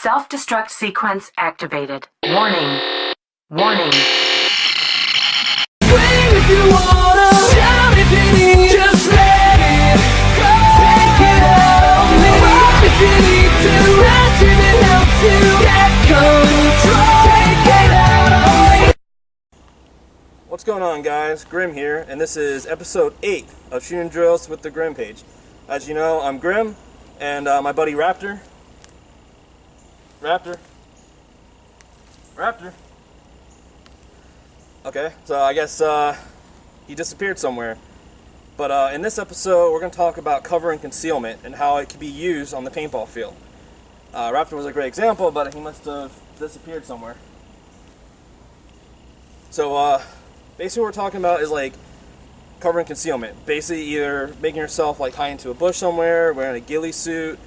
Self-destruct sequence activated. Warning. Warning. Scream if you wanna, shout if you need, just let it go. Take it out on me. Run if you need to, scratch if it helps you get control. Take it out on me. What's going on, guys? Grim here, and this is episode 8 of Shooting Drills with the Grim page. As you know, I'm Grim, and my buddy Raptor. Raptor. Okay, so I guess he disappeared somewhere. But in this episode, we're going to talk about cover and concealment and how it can be used on the paintball field. Raptor was a great example, but he must have disappeared somewhere. So basically what we're talking about is like cover and concealment. Basically either making yourself like hide into a bush somewhere, wearing a ghillie suit,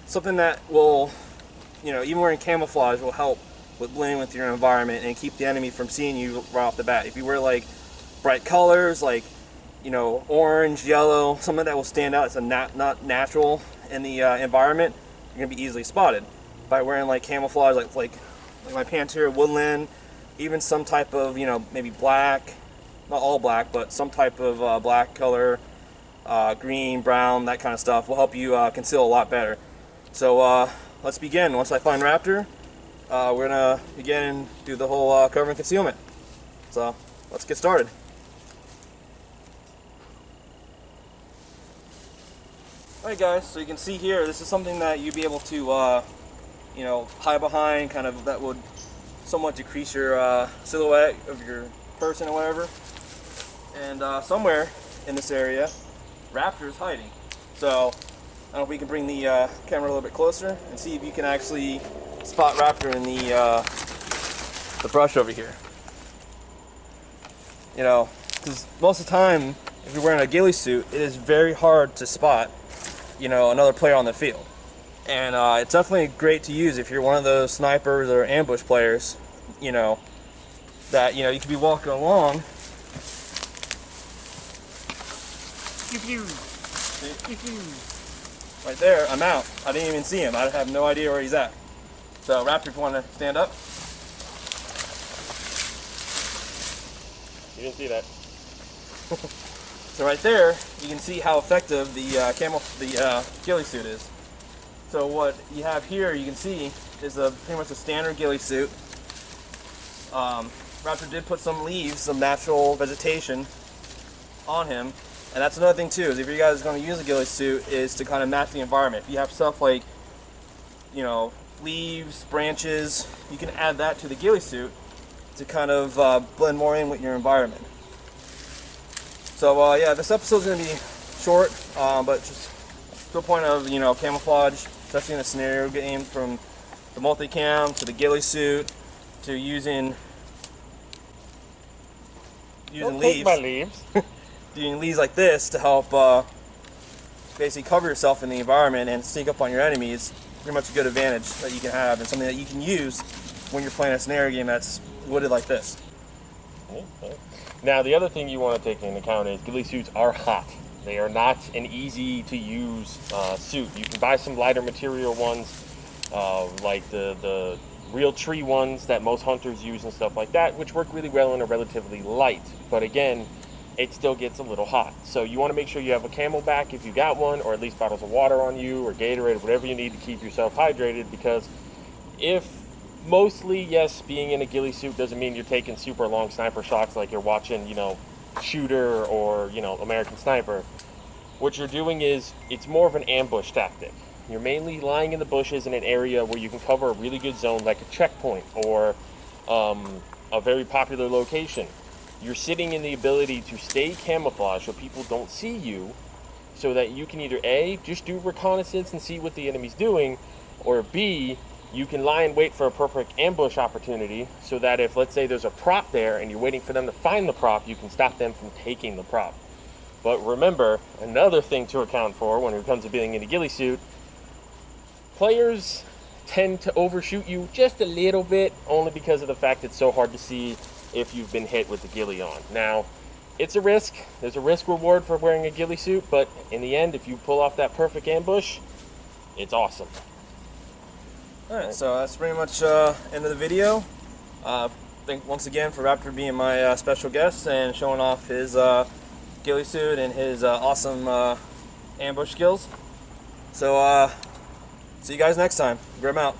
something that will, you know, even wearing camouflage will help with blending with your environment and keep the enemy from seeing you right off the bat. If you wear like bright colors, like, you know, orange, yellow, something that will stand out, it's not natural in the environment, you're gonna be easily spotted. By wearing like camouflage, like my pants here, woodland, even some type of, you know, maybe black, not all black, but some type of black color, green, brown, that kind of stuff will help you conceal a lot better. So let's begin. Once I find Raptor, we're gonna begin and do the whole cover and concealment. So let's get started. Alright guys, so you can see here, this is something that you'd be able to, you know, hide behind, kind of, that would somewhat decrease your silhouette of your person or whatever. And somewhere in this area, Raptor is hiding. So I don't know if we can bring the camera a little bit closer and see if you can actually spot Raptor in the brush over here. You know, because most of the time, if you're wearing a ghillie suit, it is very hard to spot, you know, another player on the field. And it's definitely great to use if you're one of those snipers or ambush players, you know, that, you know, you could be walking along. Right there, I'm out. I didn't even see him. I have no idea where he's at. So Raptor, if you want to stand up. You didn't see that. So right there, you can see how effective the ghillie suit is. So what you have here, you can see, is pretty much a standard ghillie suit. Raptor did put some leaves, some natural vegetation on him. And that's another thing too, is if you guys are going to use a ghillie suit, is to kind of match the environment. If you have stuff like, you know, leaves, branches, you can add that to the ghillie suit to kind of blend more in with your environment. So yeah, this episode's going to be short, but just to the point of, you know, camouflage, especially in a scenario game, from the multicam to the ghillie suit to using Don't leaves. take my leaves. Using leaves like this to help basically cover yourself in the environment and sneak up on your enemy is pretty much a good advantage that you can have, and something that you can use when you're playing a scenario game that's wooded like this. Okay. Now, the other thing you want to take into account is ghillie suits are hot. They are not an easy to use suit. You can buy some lighter material ones, like the real tree ones that most hunters use and stuff like that, which work really well and are relatively light. But again, it still gets a little hot. So you want to make sure you have a Camelback if you got one, or at least bottles of water on you, or Gatorade, whatever you need to keep yourself hydrated, because if mostly, yes, being in a ghillie suit doesn't mean you're taking super long sniper shots like you're watching, you know, Shooter or, you know, American Sniper. What you're doing is, it's more of an ambush tactic. You're mainly lying in the bushes in an area where you can cover a really good zone, like a checkpoint or a very popular location. You're sitting in the ability to stay camouflaged so people don't see you, so that you can either A, just do reconnaissance and see what the enemy's doing, or B, you can lie in wait for a perfect ambush opportunity, so that if, let's say, there's a prop there and you're waiting for them to find the prop, you can stop them from taking the prop. But remember, another thing to account for when it comes to being in a ghillie suit, players tend to overshoot you just a little bit, only because of the fact it's so hard to see if you've been hit with the ghillie on. Now, it's a risk. There's a risk reward for wearing a ghillie suit, but in the end, if you pull off that perfect ambush, it's awesome. Alright, so that's pretty much end of the video. Thank once again for Raptor being my special guest and showing off his ghillie suit and his awesome ambush skills. So, see you guys next time. Grim out.